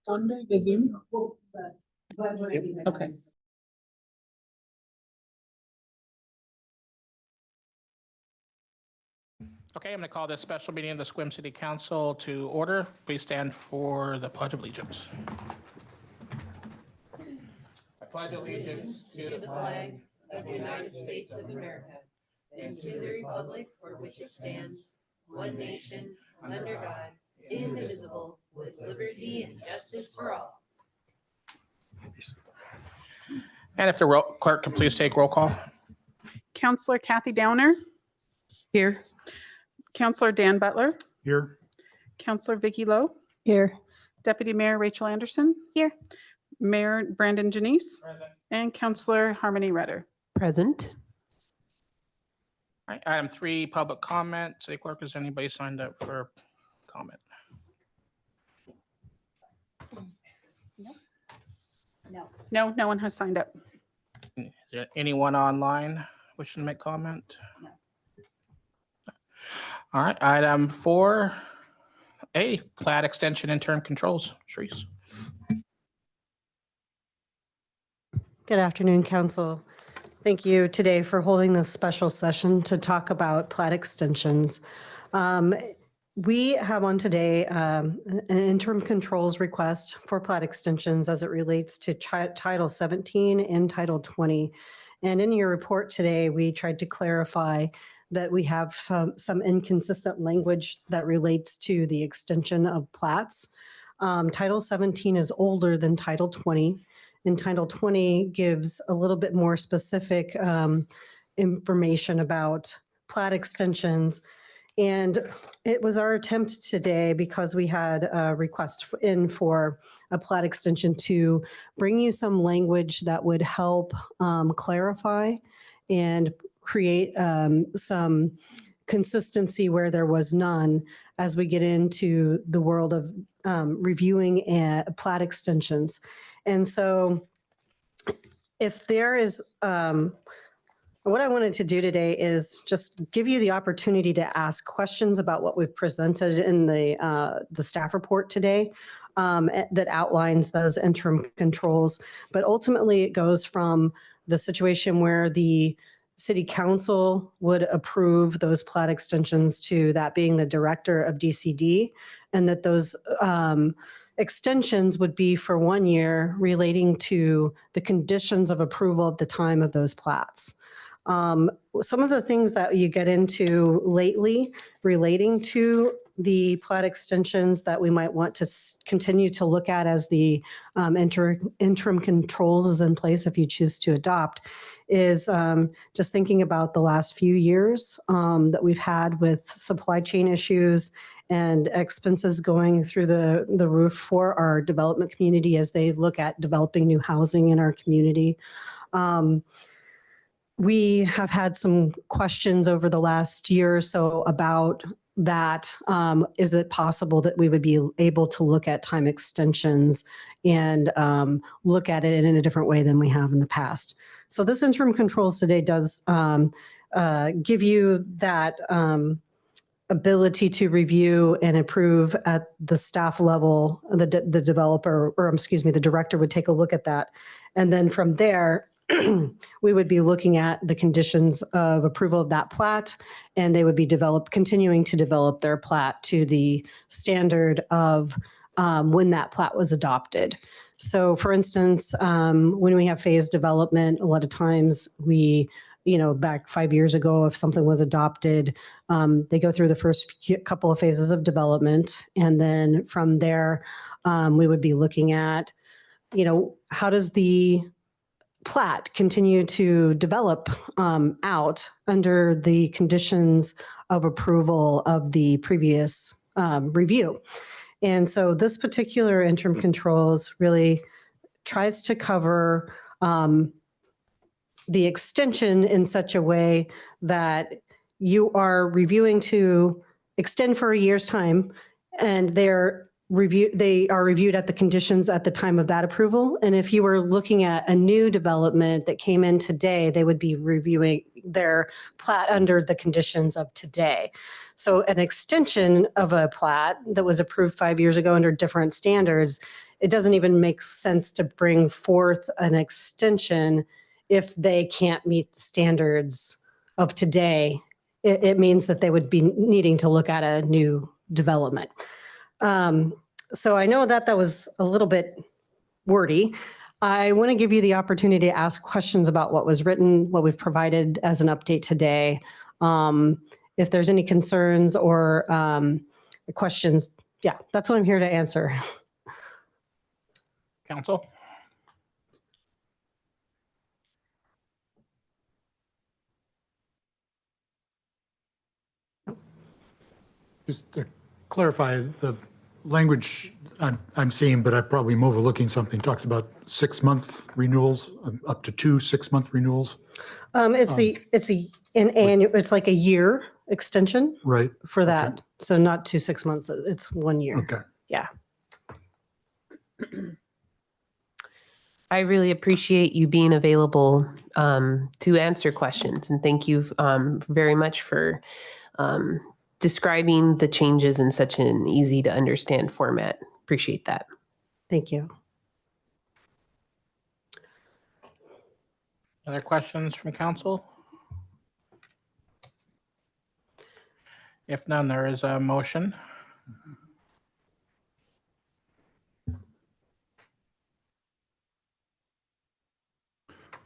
Under the Zoom? Okay. Okay, I'm going to call this special meeting of the Sequim City Council to order. Please stand for the Pledge of Allegiance. I pledge allegiance to the flag of the United States of America and to the republic for which it stands, one nation, under God, indivisible, with liberty and justice for all. And if the clerk can please take roll call. Counselor Kathy Downer. Here. Counselor Dan Butler. Here. Counselor Vicky Lowe. Here. Deputy Mayor Rachel Anderson. Here. Mayor Brandon Janice. Present. And Counselor Harmony Redder. Present. All right, item 3, public comment. City clerk, has anybody signed up for comment? No, no one has signed up. Is there anyone online wishing to make comment? No. All right, item 4A, plat extension interim controls. Sharice. Good afternoon, Council. Thank you today for holding this special session to talk about plat extensions. We have on today an interim controls request for plat extensions as it relates to Title 17 and Title 20. And in your report today, we tried to clarify that we have some inconsistent language that relates to the extension of plats. Title 17 is older than Title 20. And Title 20 gives a little bit more specific information about plat extensions. And it was our attempt today, because we had a request in for a plat extension, to bring you some language that would help clarify and create some consistency where there was none as we get into the world of reviewing plat extensions. And so if there is, what I wanted to do today is just give you the opportunity to ask questions about what we've presented in the staff report today that outlines those interim controls. But ultimately, it goes from the situation where the city council would approve those plat extensions to that being the director of DCD, and that those extensions would be for 1 year relating to the conditions of approval at the time of those plats. Some of the things that you get into lately relating to the plat extensions that we might want to continue to look at as the interim controls is in place if you choose to adopt is just thinking about the last few years that we've had with supply chain issues and expenses going through the roof for our development community as they look at developing new housing in our community. We have had some questions over the last year or so about that. Is it possible that we would be able to look at time extensions and look at it in a different way than we have in the past? So this interim controls today does give you that ability to review and approve at the staff level. The developer, or excuse me, the director would take a look at that. And then from there, we would be looking at the conditions of approval of that plat, and they would be continuing to develop their plat to the standard of when that plat was adopted. So for instance, when we have phased development, a lot of times we, back 5 years ago, if something was adopted, they go through the first couple of phases of development. And then from there, we would be looking at, how does the plat continue to develop out under the conditions of approval of the previous review. And so this particular interim controls really tries to cover the extension in such a way that you are reviewing to extend for a year's time, and they are reviewed at the conditions at the time of that approval. And if you were looking at a new development that came in today, they would be their plat under the conditions of today. So an extension of a plat that was approved 5 years ago under different standards, it doesn't even make sense to bring forth an extension if they can't meet the standards of today. It means that they would be needing to look at a new development. So I know that was a little bit wordy. I want to give you the opportunity to ask questions about what was written, what we've provided as an update today. If there's any concerns or questions, yeah, that's what I'm here to answer. Council? Just to clarify, the language I'm seeing, but I'm probably overlooking something, talks about 6-month renewals, up to 2 6-month renewals, It's like a year extension right? for that. So not 2 6 months, it's 1 year. Okay. Yeah. I really appreciate you being available to answer questions. And thank you very much for describing the changes in such an easy to understand format. Appreciate that. Thank you. Other questions from council? If none, there is a motion.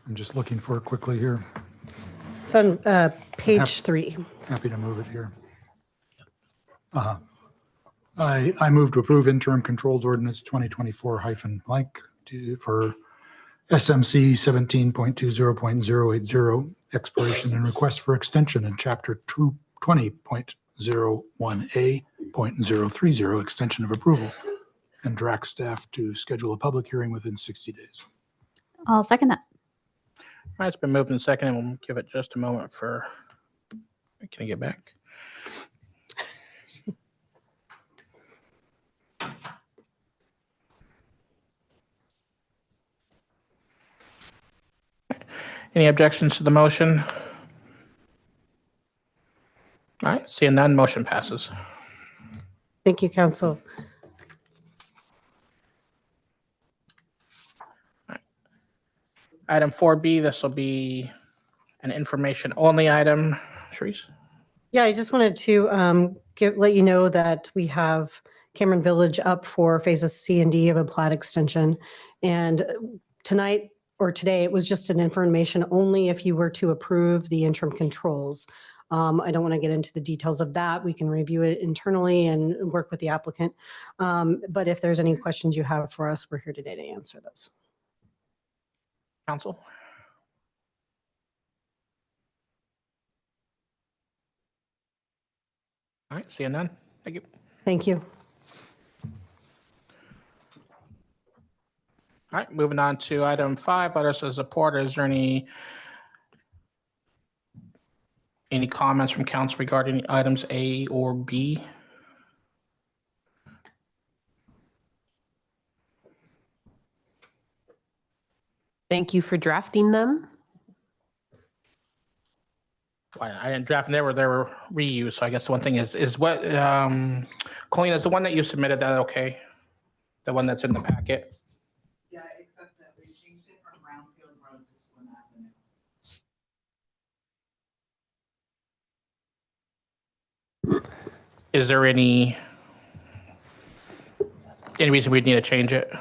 I'm just looking for it quickly here. It's on page 3. Happy to move it here. I move to approve interim controls ordinance 2024-blank for SMC 17.20.080 expiration and request for extension in chapter 220.01A.030 extension of approval, and direct staff to schedule a public hearing within 60 days. I'll second that. All right, it's been moved and seconded. We'll give it just a moment for, can I get back? Any objections to the motion? All right, seeing none, motion passes. Thank you, council. Item 4B, this will be an information only item. Sharice? Yeah, I just wanted to let you know that we have Cameron Village up for phases C and D of a plat extension. And tonight or today, it was just an information only if you were to approve the interim controls. I don't want to get into the details of that. We can review it internally and work with the applicant. But if there's any questions you have for us, we're here today to answer those. Council? All right, seeing none. Thank you. Thank you. All right, moving on to item 5, letters of support. Is there any comments from council regarding items A or B? Thank you for drafting them. I didn't draft them. They were reused. So I guess the one thing is what, Colleen, is the one that you submitted that okay? The one that's in the packet? Yeah, except that we changed it from Brownfield Road to Swin Avenue. Is there any reason we'd need to change it?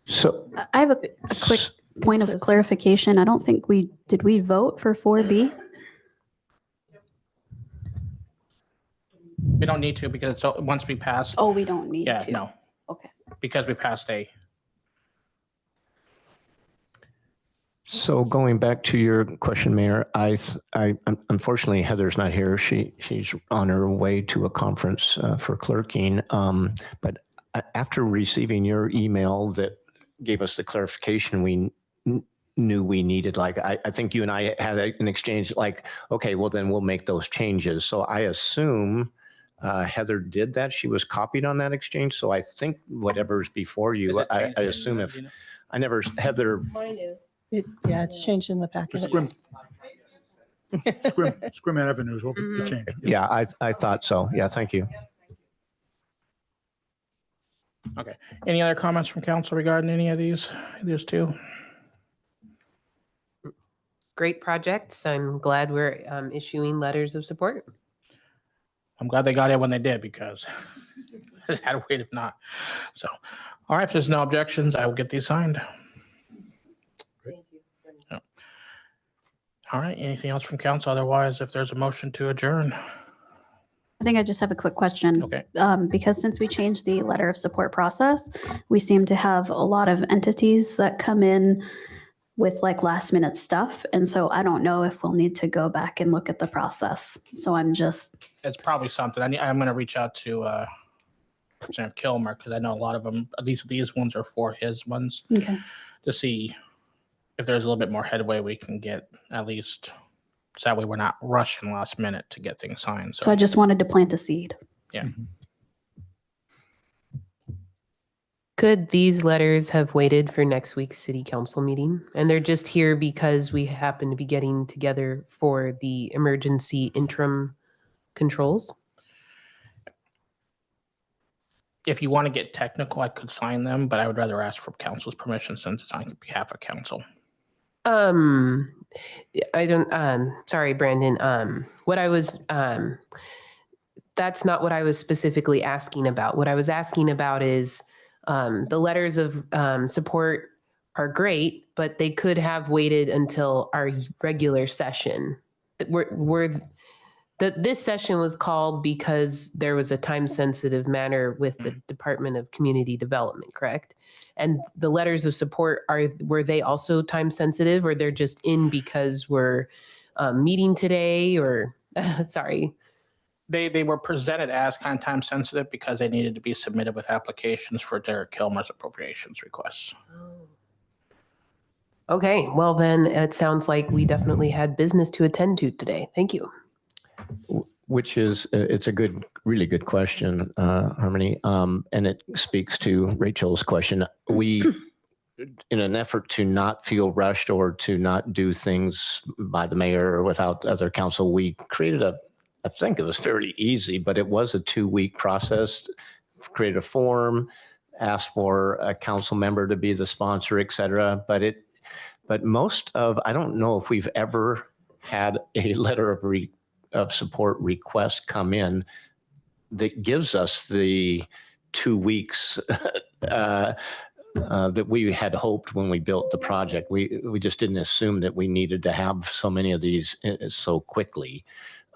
So I have a quick point of clarification. I don't think did we vote for 4B? We don't need to because it's once we pass. Oh, we don't need Yeah, to. no, Okay. because we passed A. So going back to your question, Mayor, I unfortunately Heather's not here. She's on her way to a conference for clerking. But after receiving your email that gave us the clarification we knew we needed, like I think you and I had an exchange, like, okay, well then we'll make those changes. So I assume Heather did that. She was copied on that exchange. So I think whatever's before Is you, it I changed? assume if I never Heather. Mine is. Yeah, it's changed in the The packet. Scrim Avenue is what the change. Yeah, I thought so. Yeah, thank you. Okay. Any other comments from council regarding any of these two? Great projects. I'm glad we're issuing letters of support. I'm glad they got it when they did because I had to wait if not. So, all right, if there's no objections, I will get these signed. Yep. All right, anything else from council? Otherwise, if there's a motion to adjourn. I think I just have a quick question. Okay. Because since we changed the letter of support process, we seem to have a lot of entities that come in with like last minute stuff. And so I don't know if we'll need to go back and look at the process. So It's probably something. I'm going to reach out to Representative Kilmer because I know a lot of them. These ones are for his ones okay. to see if there's a little bit more headway we can get at least. So that way we're not rushing last minute to get things signed. So I just wanted to plant a seed. Yeah. Could these letters have waited for next week's city council meeting? And they're just here because we happen to be getting together for the emergency interim controls? If you want to get technical, I could sign them, but I would rather ask for council's permission since it's on behalf of council. I don't, sorry, Brandon. What I was, that's not what I was specifically asking about. What I was asking about is the letters of support are great, but they could have waited until our regular session. This session was called because there was a time-sensitive matter with the Department of Community Development, correct? And the letters of support, were they also time-sensitive, or they're just in because we're meeting today, or, sorry? They were presented as kind of time sensitive because they needed to be submitted with applications for Derek Kilmer's appropriations requests. Okay, well then it sounds like we definitely had business to attend to today. Thank you. Which is, it's a really good question, Harmony. And it speaks to Rachel's question. We, in an effort to not feel rushed or to not do things by the mayor or without other council, we created I think it was fairly easy, but it was a 2-week process. Create a form, ask for a council member to be the sponsor, et cetera. But most of, I don't know if we've ever had a letter of support request come in that gives us the 2 weeks that we had hoped when we built the project. We just didn't assume that we needed to have so many of these so quickly.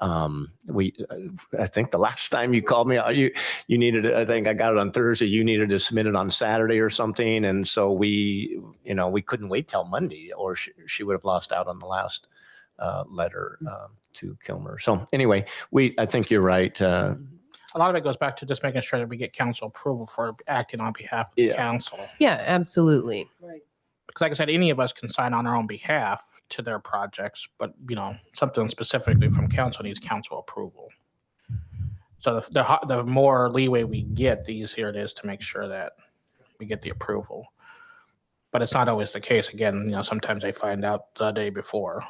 I think the last time you called me, you needed, I think I got it on Thursday, you needed to submit it on Saturday or something. And so we couldn't wait till Monday or she would have lost out on the last letter to Kilmer. So anyway, I think you're right. A lot of it goes back to just making sure that we get council approval for acting on behalf of the council. Yeah, absolutely. Right. Because like I said, any of us can sign on our own behalf to their projects, but something specifically from council needs council approval. So the more leeway we get, the easier it is to make sure that we get the approval. But it's not always the case. Again, sometimes they find out the day before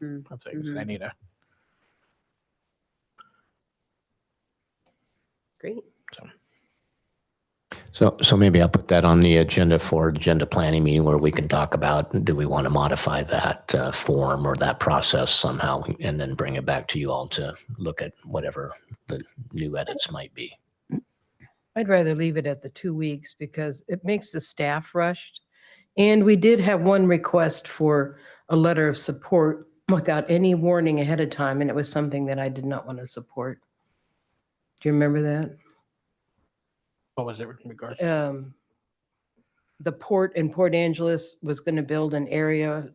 of things. They need to. Great. So maybe I'll put that on the agenda for agenda planning meeting where we can talk about, do we want to modify that form or that process somehow, and then bring it back to you all to look at whatever the new edits might be. I'd rather leave it at the 2 weeks because it makes the staff rushed. And we did have one request for a letter of support without any warning ahead of time, and it was something that I did not want to support. Do you remember that? What was it in regards? The port in Port Angeles was going to build an area.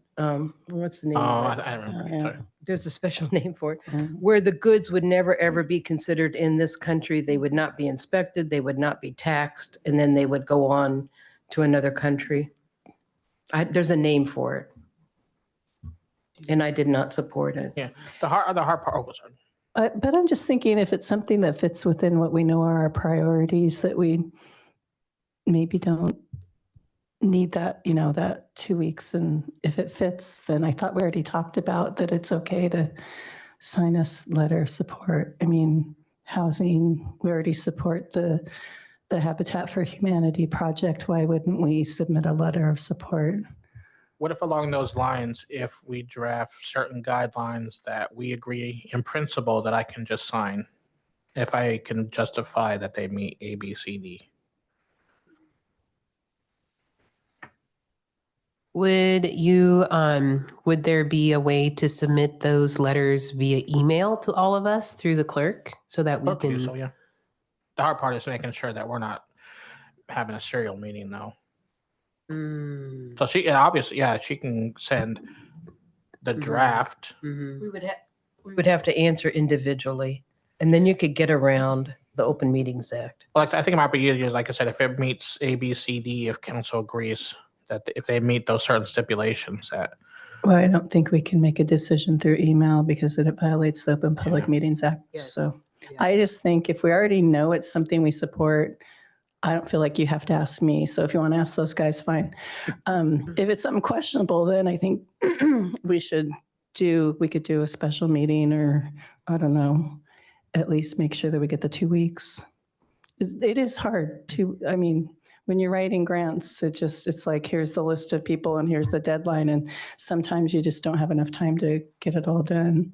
What's the name? of it? I remember. Sorry. There's a special name for it, where the goods would never, ever be considered in this country. They would not be inspected. They would not be taxed. And then they would go on to another country. There's a name for it. And I did not support it. Yeah. The hard part was hard. But I'm just thinking if it's something that fits within what we know are our priorities, that we maybe don't need that, you know, that 2 weeks. And if it fits, then I thought we already talked about that it's okay to sign us letter of support. I mean, housing, we already support the Habitat for Humanity project. Why wouldn't we submit a letter of support? What if along those lines, if we draft certain guidelines that we agree in principle that I can just sign, if I can justify that they meet A, B, C, D? Would there be a way to submit those letters via email to all of us through the clerk so that we Clerk could do can? so, yeah. The hard part is making sure that we're not having a serial meeting though. Mm, So she obviously, yeah, she can send the Mhm. draft. mhm. We would have to answer individually, and then you could get around the Open Meetings Act. Well, I think it might be easier, like I said, if it meets A, B, C, D, if council agrees that if they meet those certain stipulations that. Well, I don't think we can make a decision through email because it violates the Open Public Yeah. Meetings Act. Yes. So Yeah. I just think if we already know it's something we support, I don't feel like you have to ask me. So if you want to ask those guys, fine. If it's something questionable, then I think we could do a special meeting, or I don't know, at least make sure that we get the 2 weeks. It is hard to, I mean, when you're writing grants, it's like, here's the list of people and here's the deadline. And sometimes you just don't have enough time to get it all done.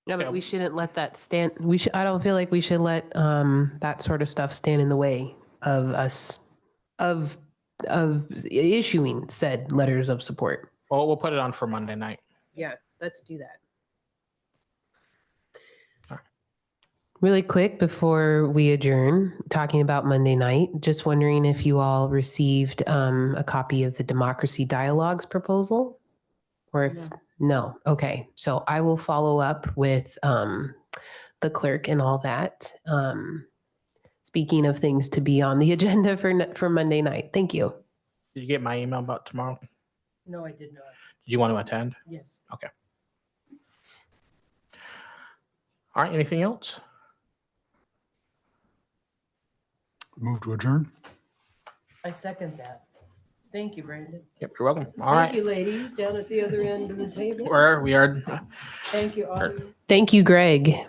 No, Yeah. but we shouldn't let that stand. I don't feel like we should let that sort of stuff stand in the way of us of issuing said letters of support. Well, we'll put it on for Monday night. Yeah, let's do that. Really quick before we adjourn, talking about Monday night, just wondering if you all received a copy of the Democracy Dialogues proposal, or if no. Okay, so I will follow up with the clerk and all that. Speaking of things to be on the agenda for Monday night, thank you. Did you get my email about tomorrow? Did No, I did not. you want to attend? Yes. Okay. All right, anything else? Move to adjourn. I second that. Thank you, Brandon. Yep, you're welcome. All Thank right. you, ladies, down at the other end of the table. We are Thank you, audience. Thank you, Greg.